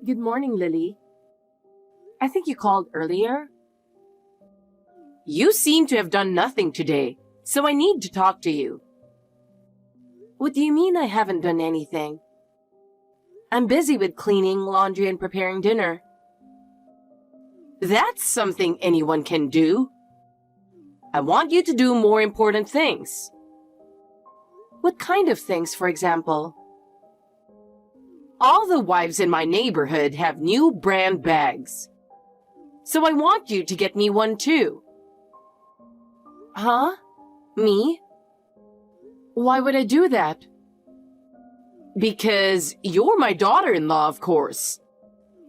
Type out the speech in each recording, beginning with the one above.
Good morning, Lily. I think you called earlier. You seem to have done nothing today, so I need to talk to you. What do you mean I haven't done anything? I'm busy with cleaning, laundry, and preparing dinner. That's something anyone can do. I want you to do more important things. What kind of things, for example? All the wives in my neighborhood have new brand bags. So I want you to get me one too. Huh? Me? Why would I do that? Because you're my daughter-in-law, of course.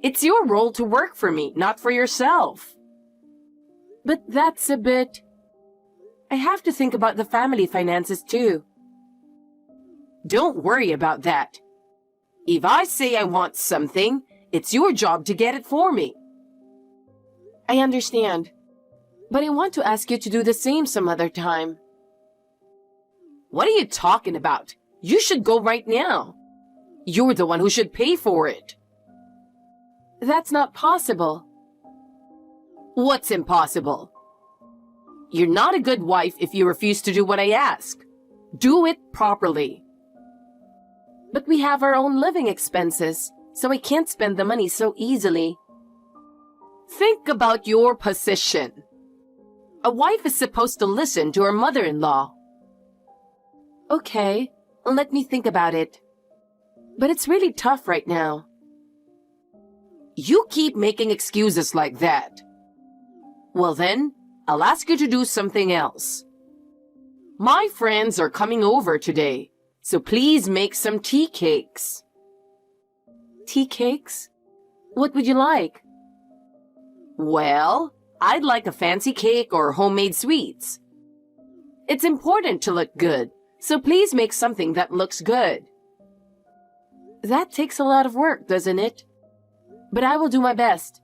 It's your role to work for me, not for yourself. But that's a bit... I have to think about the family finances too. Don't worry about that. If I say I want something, it's your job to get it for me. I understand. But I want to ask you to do the same some other time. What are you talking about? You should go right now. You're the one who should pay for it. That's not possible. What's impossible? You're not a good wife if you refuse to do what I ask. Do it properly. But we have our own living expenses, so I can't spend the money so easily. Think about your position. A wife is supposed to listen to her mother-in-law. Okay, let me think about it. But it's really tough right now. You keep making excuses like that. Well then, I'll ask you to do something else. My friends are coming over today, so please make some tea cakes. Tea cakes? What would you like? Well, I'd like a fancy cake or homemade sweets. It's important to look good, so please make something that looks good. That takes a lot of work, doesn't it? But I will do my best.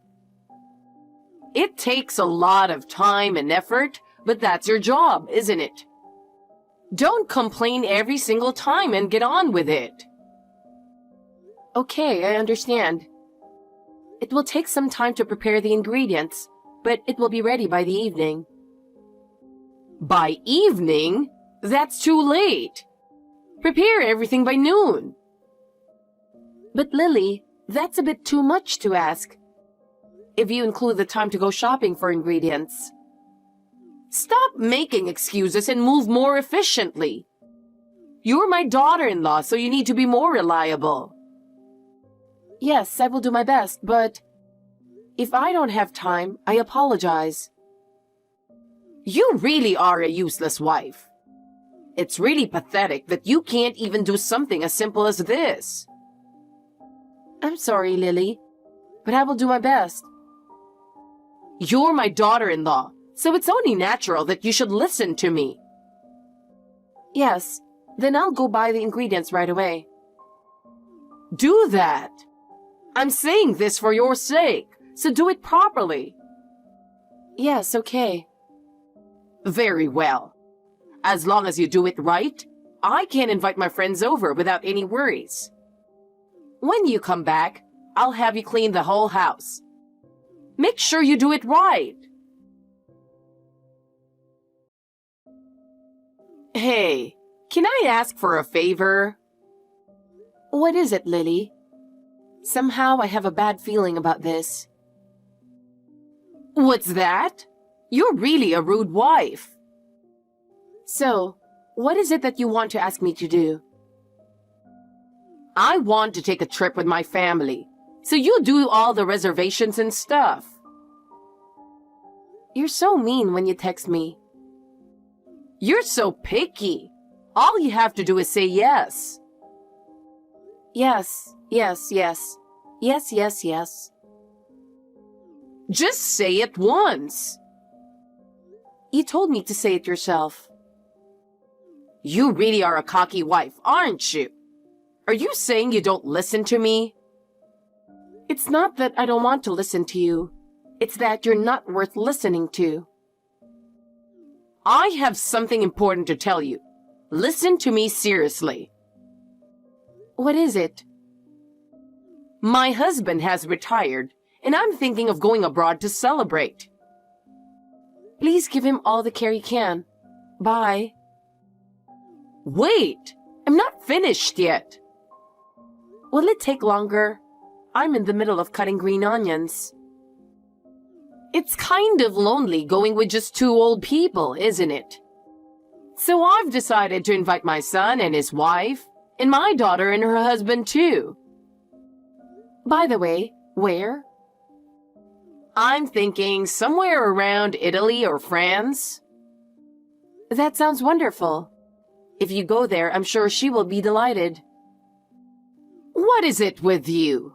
It takes a lot of time and effort, but that's your job, isn't it? Don't complain every single time and get on with it. Okay, I understand. It will take some time to prepare the ingredients, but it will be ready by the evening. By evening? That's too late. Prepare everything by noon. But Lily, that's a bit too much to ask. If you include the time to go shopping for ingredients. Stop making excuses and move more efficiently. You're my daughter-in-law, so you need to be more reliable. Yes, I will do my best, but if I don't have time, I apologize. You really are a useless wife. It's really pathetic that you can't even do something as simple as this. I'm sorry, Lily, but I will do my best. You're my daughter-in-law, so it's only natural that you should listen to me. Yes, then I'll go buy the ingredients right away. Do that. I'm saying this for your sake, so do it properly. Yes, okay. Very well. As long as you do it right, I can invite my friends over without any worries. When you come back, I'll have you clean the whole house. Make sure you do it right. Hey, can I ask for a favor? What is it, Lily? Somehow I have a bad feeling about this. What's that? You're really a rude wife. So, what is it that you want to ask me to do? I want to take a trip with my family, so you do all the reservations and stuff. You're so mean when you text me. You're so picky. All you have to do is say yes. Yes, yes, yes. Yes, yes, yes. Just say it once. You told me to say it yourself. You really are a cocky wife, aren't you? Are you saying you don't listen to me? It's not that I don't want to listen to you. It's that you're not worth listening to. I have something important to tell you. Listen to me seriously. What is it? My husband has retired, and I'm thinking of going abroad to celebrate. Please give him all the care you can. Bye. Wait! I'm not finished yet. Will it take longer? I'm in the middle of cutting green onions. It's kind of lonely going with just two old people, isn't it? So I've decided to invite my son and his wife, and my daughter and her husband too. By the way, where? I'm thinking somewhere around Italy or France. That sounds wonderful. If you go there, I'm sure she will be delighted. What is it with you?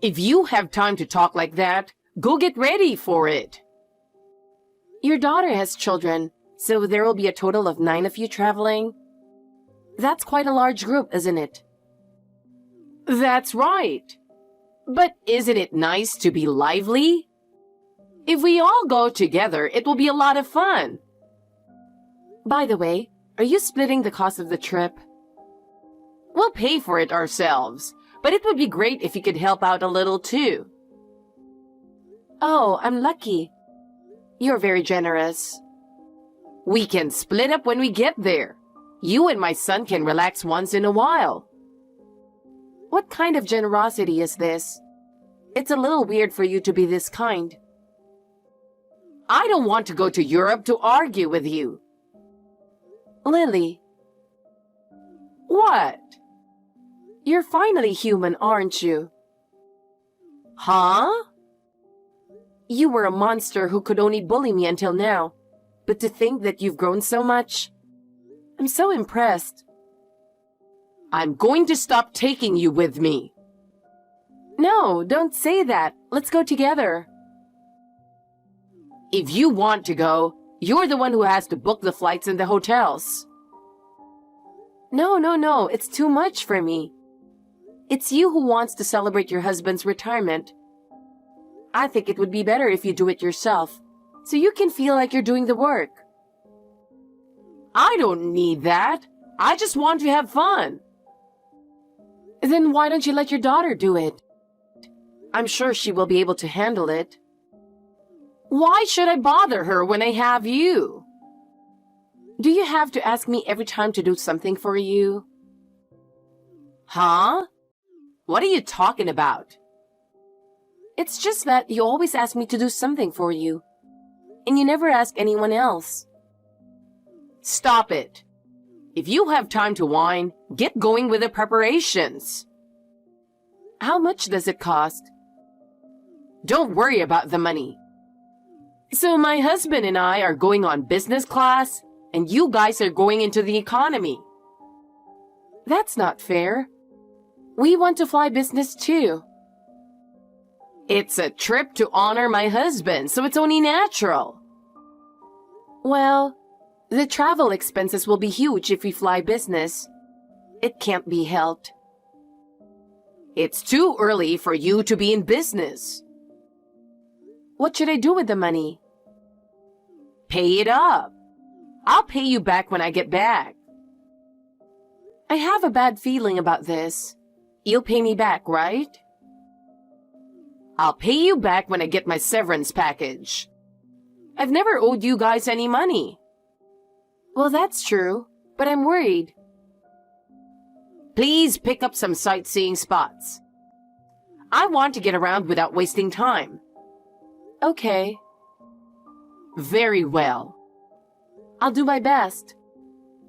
If you have time to talk like that, go get ready for it. Your daughter has children, so there will be a total of 9 of you traveling. That's quite a large group, isn't it? That's right. But isn't it nice to be lively? If we all go together, it will be a lot of fun. By the way, are you splitting the cost of the trip? We'll pay for it ourselves, but it would be great if you could help out a little too. Oh, I'm lucky. You're very generous. We can split up when we get there. You and my son can relax once in a while. What kind of generosity is this? It's a little weird for you to be this kind. I don't want to go to Europe to argue with you. Lily. What? You're finally human, aren't you? Huh? You were a monster who could only bully me until now. But to think that you've grown so much, I'm so impressed. I'm going to stop taking you with me. No, don't say that. Let's go together. If you want to go, you're the one who has to book the flights and the hotels. No, it's too much for me. It's you who wants to celebrate your husband's retirement. I think it would be better if you do it yourself, so you can feel like you're doing the work. I don't need that. I just want to have fun. Then why don't you let your daughter do it? I'm sure she will be able to handle it. Why should I bother her when I have you? Do you have to ask me every time to do something for you? Huh? What are you talking about? It's just that you always ask me to do something for you, and you never ask anyone else. Stop it. If you have time to whine, get going with the preparations. How much does it cost? Don't worry about the money. So my husband and I are going on business class, and you guys are going into the economy. That's not fair. We want to fly business too. It's a trip to honor my husband, so it's only natural. Well, the travel expenses will be huge if we fly business. It can't be helped. It's too early for you to be in business. What should I do with the money? Pay it up. I'll pay you back when I get back. I have a bad feeling about this. You'll pay me back, right? I'll pay you back when I get my severance package. I've never owed you guys any money. Well, that's true, but I'm worried. Please pick up some sightseeing spots. I want to get around without wasting time. Okay. Very well. I'll do my best.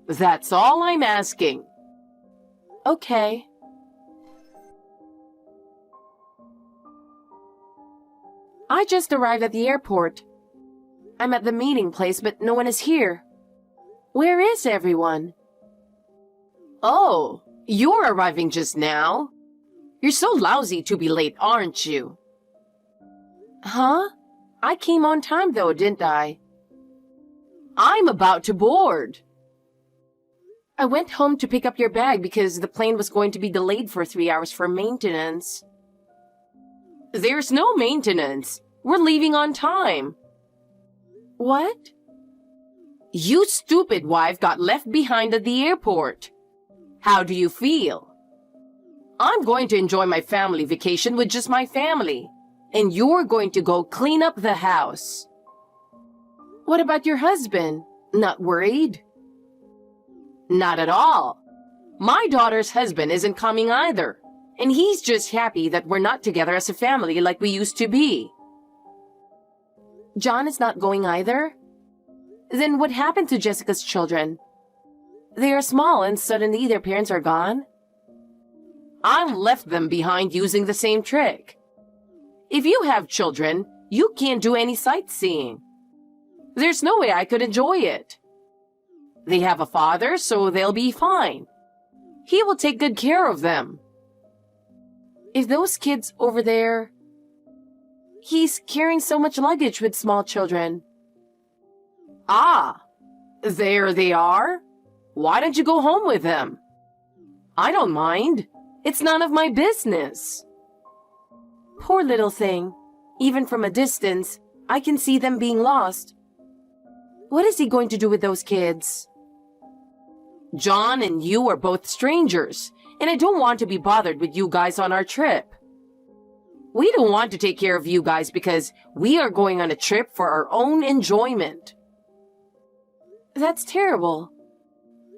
That's all I'm asking. Okay. I just arrived at the airport. I'm at the meeting place, but no one is here. Where is everyone? Oh, you're arriving just now? You're so lousy to be late, aren't you? Huh? I came on time though, didn't I? I'm about to board. I went home to pick up your bag because the plane was going to be delayed for 3 hours for maintenance. There's no maintenance. We're leaving on time. What? You stupid wife got left behind at the airport. How do you feel? I'm going to enjoy my family vacation with just my family, and you're going to go clean up the house. What about your husband? Not worried? Not at all. My daughter's husband isn't coming either, and he's just happy that we're not together as a family like we used to be. John is not going either? Then what happened to Jessica's children? They are small and suddenly their parents are gone? I left them behind using the same trick. If you have children, you can't do any sightseeing. There's no way I could enjoy it. They have a father, so they'll be fine. He will take good care of them. If those kids over there... He's carrying so much luggage with small children. Ah, there they are. Why don't you go home with them? I don't mind. It's none of my business. Poor little thing. Even from a distance, I can see them being lost. What is he going to do with those kids? John and you are both strangers, and I don't want to be bothered with you guys on our trip. We don't want to take care of you guys because we are going on a trip for our own enjoyment. That's terrible.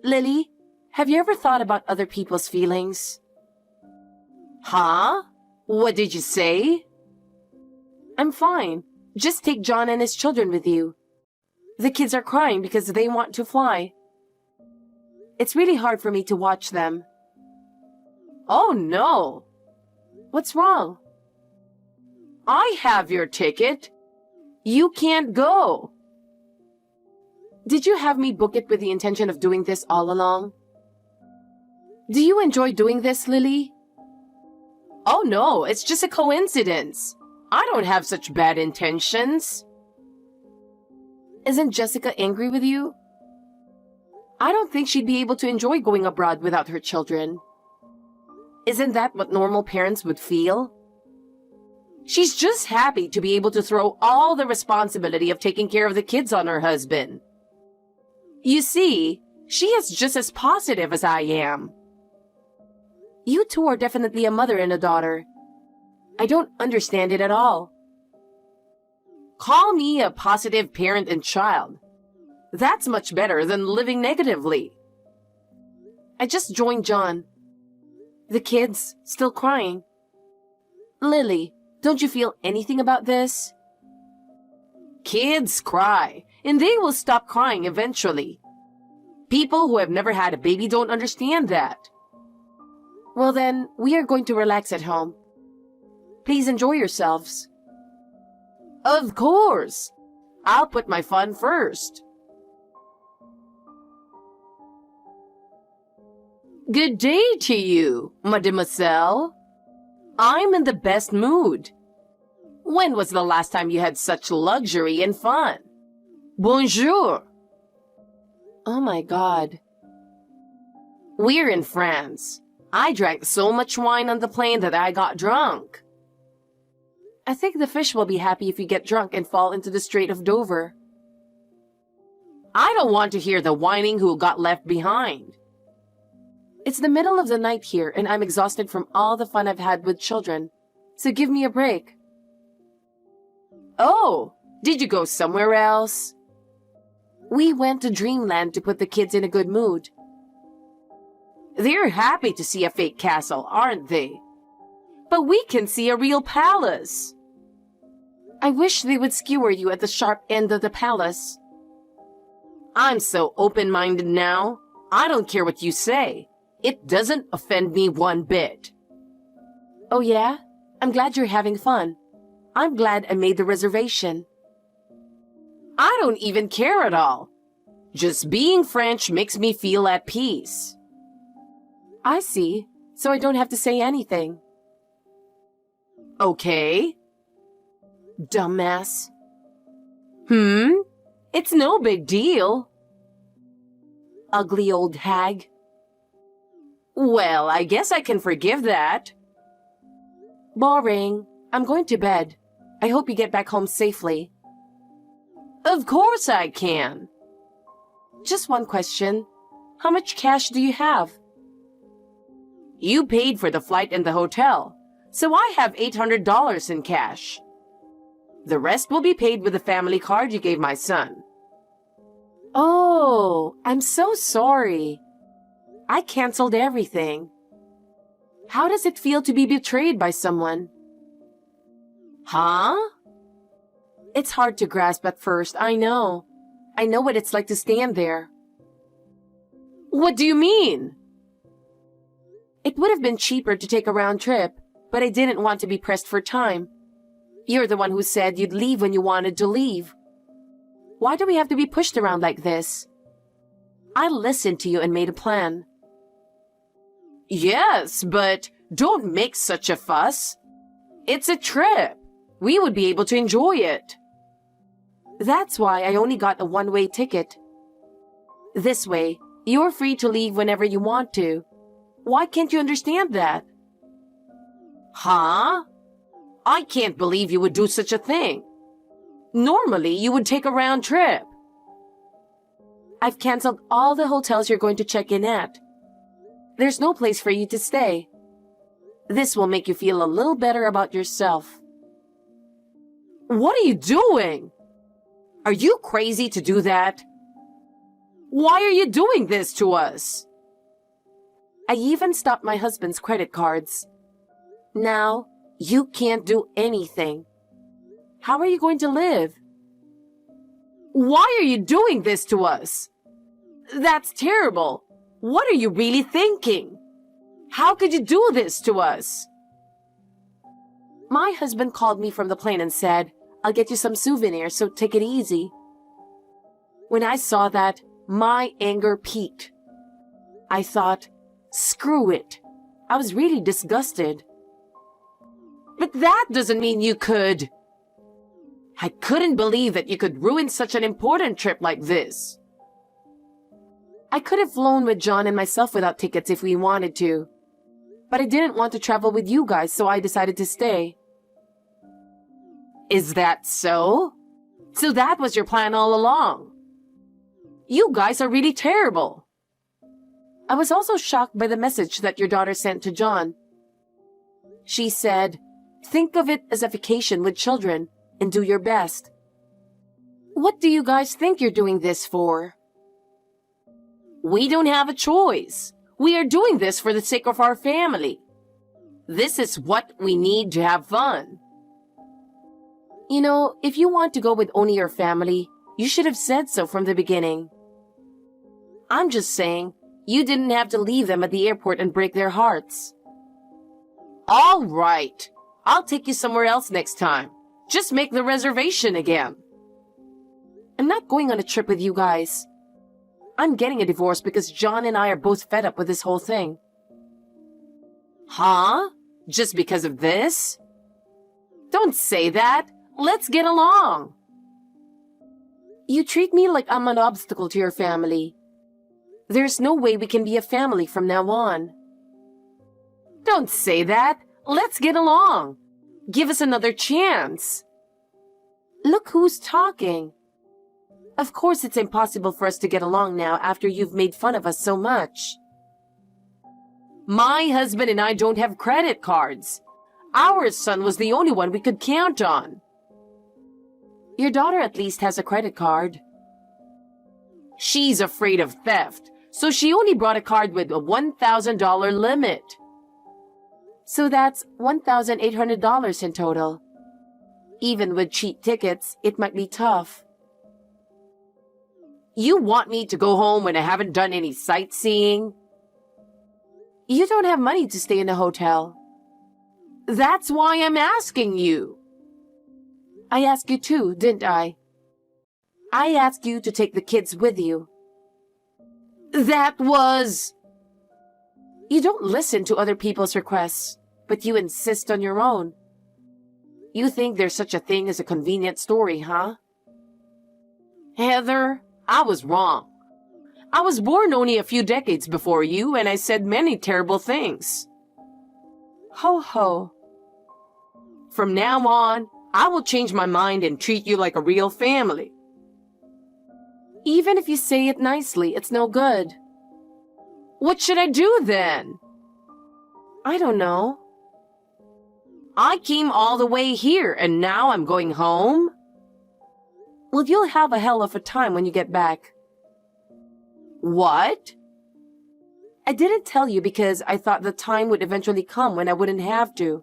Lily, have you ever thought about other people's feelings? Huh? What did you say? I'm fine. Just take John and his children with you. The kids are crying because they want to fly. It's really hard for me to watch them. Oh no! What's wrong? I have your ticket. You can't go. Did you have me book it with the intention of doing this all along? Do you enjoy doing this, Lily? Oh no, it's just a coincidence. I don't have such bad intentions. Isn't Jessica angry with you? I don't think she'd be able to enjoy going abroad without her children. Isn't that what normal parents would feel? She's just happy to be able to throw all the responsibility of taking care of the kids on her husband. You see, she is just as positive as I am. You two are definitely a mother and a daughter. I don't understand it at all. Call me a positive parent and child. That's much better than living negatively. I just joined John. The kids still crying. Lily, don't you feel anything about this? Kids cry, and they will stop crying eventually. People who have never had a baby don't understand that. Well then, we are going to relax at home. Please enjoy yourselves. Of course. I'll put my fun first. Good day to you, mademoiselle. I'm in the best mood. When was the last time you had such luxury and fun? Bonjour. Oh my God. We're in France. I drank so much wine on the plane that I got drunk. I think the fish will be happy if you get drunk and fall into the Strait of Dover. I don't want to hear the whining who got left behind. It's the middle of the night here and I'm exhausted from all the fun I've had with children, so give me a break. Oh, did you go somewhere else? We went to Dreamland to put the kids in a good mood. They're happy to see a fake castle, aren't they? But we can see a real palace. I wish they would skewer you at the sharp end of the palace. I'm so open-minded now. I don't care what you say. It doesn't offend me one bit. Oh yeah? I'm glad you're having fun. I'm glad I made the reservation. I don't even care at all. Just being French makes me feel at peace. I see. So I don't have to say anything. Okay. Dumbass. It's no big deal. Ugly old hag. Well, I guess I can forgive that. Boring. I'm going to bed. I hope you get back home safely. Of course I can. Just one question. How much cash do you have? You paid for the flight and the hotel, so I have $800 in cash. The rest will be paid with the family card you gave my son. Oh, I'm so sorry. I canceled everything. How does it feel to be betrayed by someone? Huh? It's hard to grasp at first, I know. I know what it's like to stand there. What do you mean? It would have been cheaper to take a round trip, but I didn't want to be pressed for time. You're the one who said you'd leave when you wanted to leave. Why do we have to be pushed around like this? I listened to you and made a plan. Yes, but don't make such a fuss. It's a trip. We would be able to enjoy it. That's why I only got a one-way ticket. This way, you're free to leave whenever you want to. Why can't you understand that? Huh? I can't believe you would do such a thing. Normally, you would take a round trip. I've canceled all the hotels you're going to check in at. There's no place for you to stay. This will make you feel a little better about yourself. What are you doing? Are you crazy to do that? Why are you doing this to us? I even stopped my husband's credit cards. Now, you can't do anything. How are you going to live? Why are you doing this to us? That's terrible. What are you really thinking? How could you do this to us? My husband called me from the plane and said, I'll get you some souvenirs, so take it easy. When I saw that, my anger peaked. I thought, screw it. I was really disgusted. But that doesn't mean you could. I couldn't believe that you could ruin such an important trip like this. I could have flown with John and myself without tickets if we wanted to. But I didn't want to travel with you guys, so I decided to stay. Is that so? So that was your plan all along? You guys are really terrible. I was also shocked by the message that your daughter sent to John. She said, think of it as a vacation with children and do your best. What do you guys think you're doing this for? We don't have a choice. We are doing this for the sake of our family. This is what we need to have fun. You know, if you want to go with only your family, you should have said so from the beginning. I'm just saying, you didn't have to leave them at the airport and break their hearts. All right. I'll take you somewhere else next time. Just make the reservation again. I'm not going on a trip with you guys. I'm getting a divorce because John and I are both fed up with this whole thing. Huh? Just because of this? Don't say that. Let's get along. You treat me like I'm an obstacle to your family. There's no way we can be a family from now on. Don't say that. Let's get along. Give us another chance. Look who's talking. Of course it's impossible for us to get along now after you've made fun of us so much. My husband and I don't have credit cards. Our son was the only one we could count on. Your daughter at least has a credit card. She's afraid of theft, so she only brought a card with a $1,000 limit. So that's $1,800 in total. Even with cheap tickets, it might be tough. You want me to go home when I haven't done any sightseeing? You don't have money to stay in a hotel. That's why I'm asking you. I asked you too, didn't I? I asked you to take the kids with you. That was... You don't listen to other people's requests, but you insist on your own. You think there's such a thing as a convenient story, huh? Heather, I was wrong. I was born only a few decades before you, and I said many terrible things. Ho ho. From now on, I will change my mind and treat you like a real family. Even if you say it nicely, it's no good. What should I do then? I don't know. I came all the way here and now I'm going home? Well, you'll have a hell of a time when you get back. What? I didn't tell you because I thought the time would eventually come when I wouldn't have to.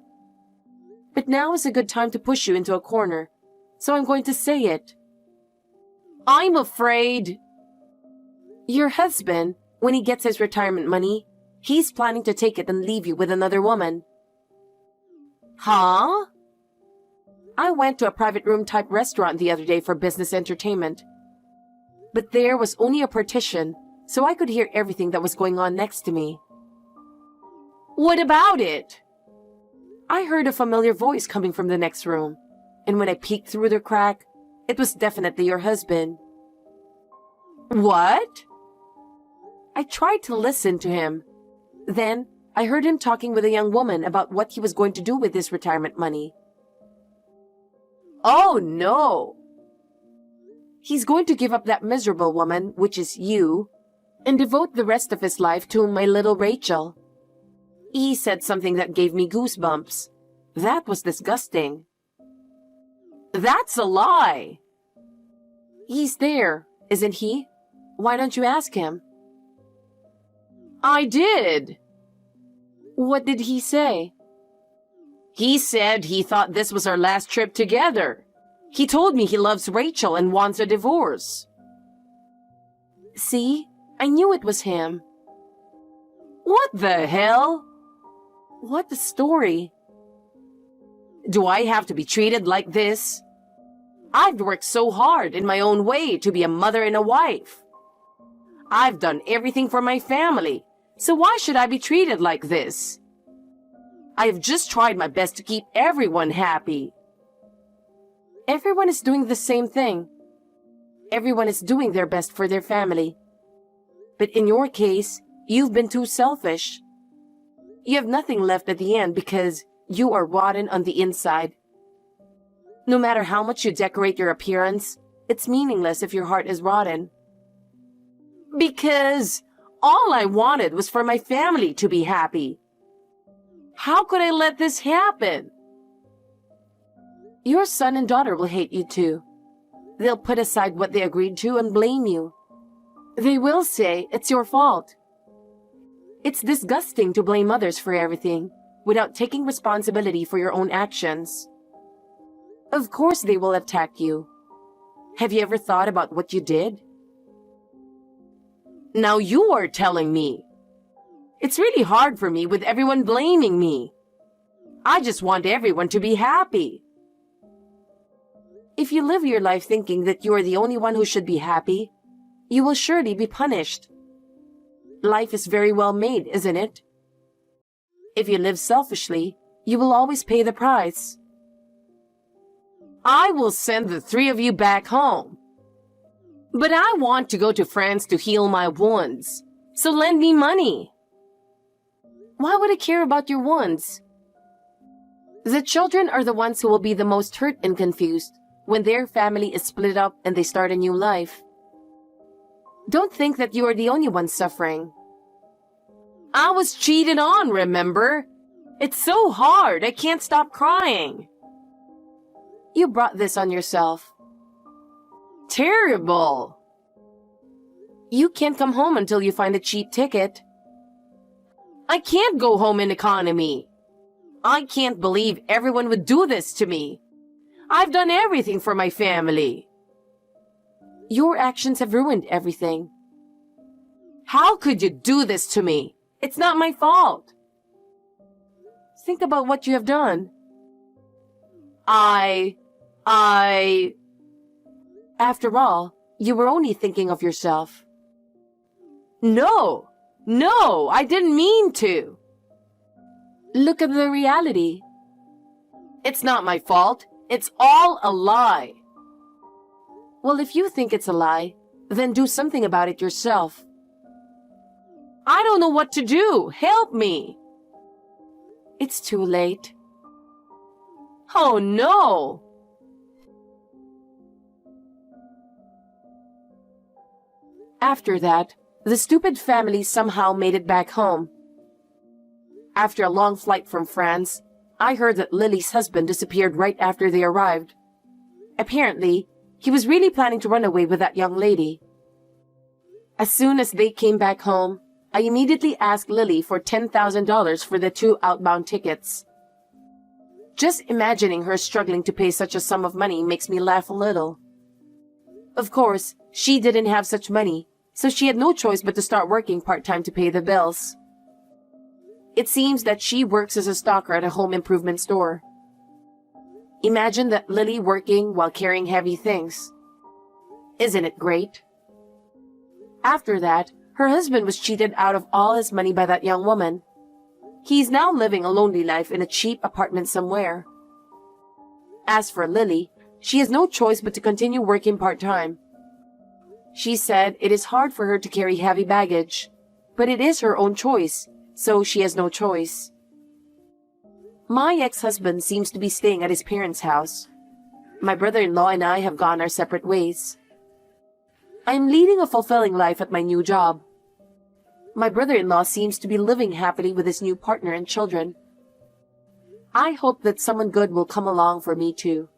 But now is a good time to push you into a corner, so I'm going to say it. I'm afraid. Your husband, when he gets his retirement money, he's planning to take it and leave you with another woman. Huh? I went to a private room type restaurant the other day for business entertainment. But there was only a partition, so I could hear everything that was going on next to me. What about it? I heard a familiar voice coming from the next room, and when I peeked through the crack, it was definitely your husband. What? I tried to listen to him. Then, I heard him talking with a young woman about what he was going to do with his retirement money. Oh no! He's going to give up that miserable woman, which is you, and devote the rest of his life to my little Rachel. He said something that gave me goosebumps. That was disgusting. That's a lie! He's there, isn't he? Why don't you ask him? I did. What did he say? He said he thought this was our last trip together. He told me he loves Rachel and wants a divorce. See? I knew it was him. What the hell? What a story. Do I have to be treated like this? I've worked so hard in my own way to be a mother and a wife. I've done everything for my family, so why should I be treated like this? I have just tried my best to keep everyone happy. Everyone is doing the same thing. Everyone is doing their best for their family. But in your case, you've been too selfish. You have nothing left at the end because you are rotten on the inside. No matter how much you decorate your appearance, it's meaningless if your heart is rotten. Because all I wanted was for my family to be happy. How could I let this happen? Your son and daughter will hate you too. They'll put aside what they agreed to and blame you. They will say it's your fault. It's disgusting to blame others for everything without taking responsibility for your own actions. Of course they will attack you. Have you ever thought about what you did? Now you are telling me. It's really hard for me with everyone blaming me. I just want everyone to be happy. If you live your life thinking that you are the only one who should be happy, you will surely be punished. Life is very well made, isn't it? If you live selfishly, you will always pay the price. I will send the three of you back home. But I want to go to France to heal my wounds, so lend me money. Why would I care about your wounds? The children are the ones who will be the most hurt and confused when their family is split up and they start a new life. Don't think that you are the only one suffering. I was cheated on, remember? It's so hard, I can't stop crying. You brought this on yourself. Terrible. You can't come home until you find a cheap ticket. I can't go home in economy. I can't believe everyone would do this to me. I've done everything for my family. Your actions have ruined everything. How could you do this to me? It's not my fault. Think about what you have done. After all, you were only thinking of yourself. No, I didn't mean to. Look at the reality. It's not my fault. It's all a lie. Well, if you think it's a lie, then do something about it yourself. I don't know what to do. Help me. It's too late. Oh no! After that, the stupid family somehow made it back home. After a long flight from France, I heard that Lily's husband disappeared right after they arrived. Apparently, he was really planning to run away with that young lady. As soon as they came back home, I immediately asked Lily for $10,000 for the 2 outbound tickets. Just imagining her struggling to pay such a sum of money makes me laugh a little. Of course, she didn't have such money, so she had no choice but to start working part-time to pay the bills. It seems that she works as a stalker at a home improvement store. Imagine that Lily working while carrying heavy things. Isn't it great? After that, her husband was cheated out of all his money by that young woman. He's now living a lonely life in a cheap apartment somewhere. As for Lily, she has no choice but to continue working part-time. She said it is hard for her to carry heavy baggage, but it is her own choice, so she has no choice. My ex-husband seems to be staying at his parents' house. My brother-in-law and I have gone our separate ways. I am leading a fulfilling life at my new job. My brother-in-law seems to be living happily with his new partner and children. I hope that someone good will come along for me too.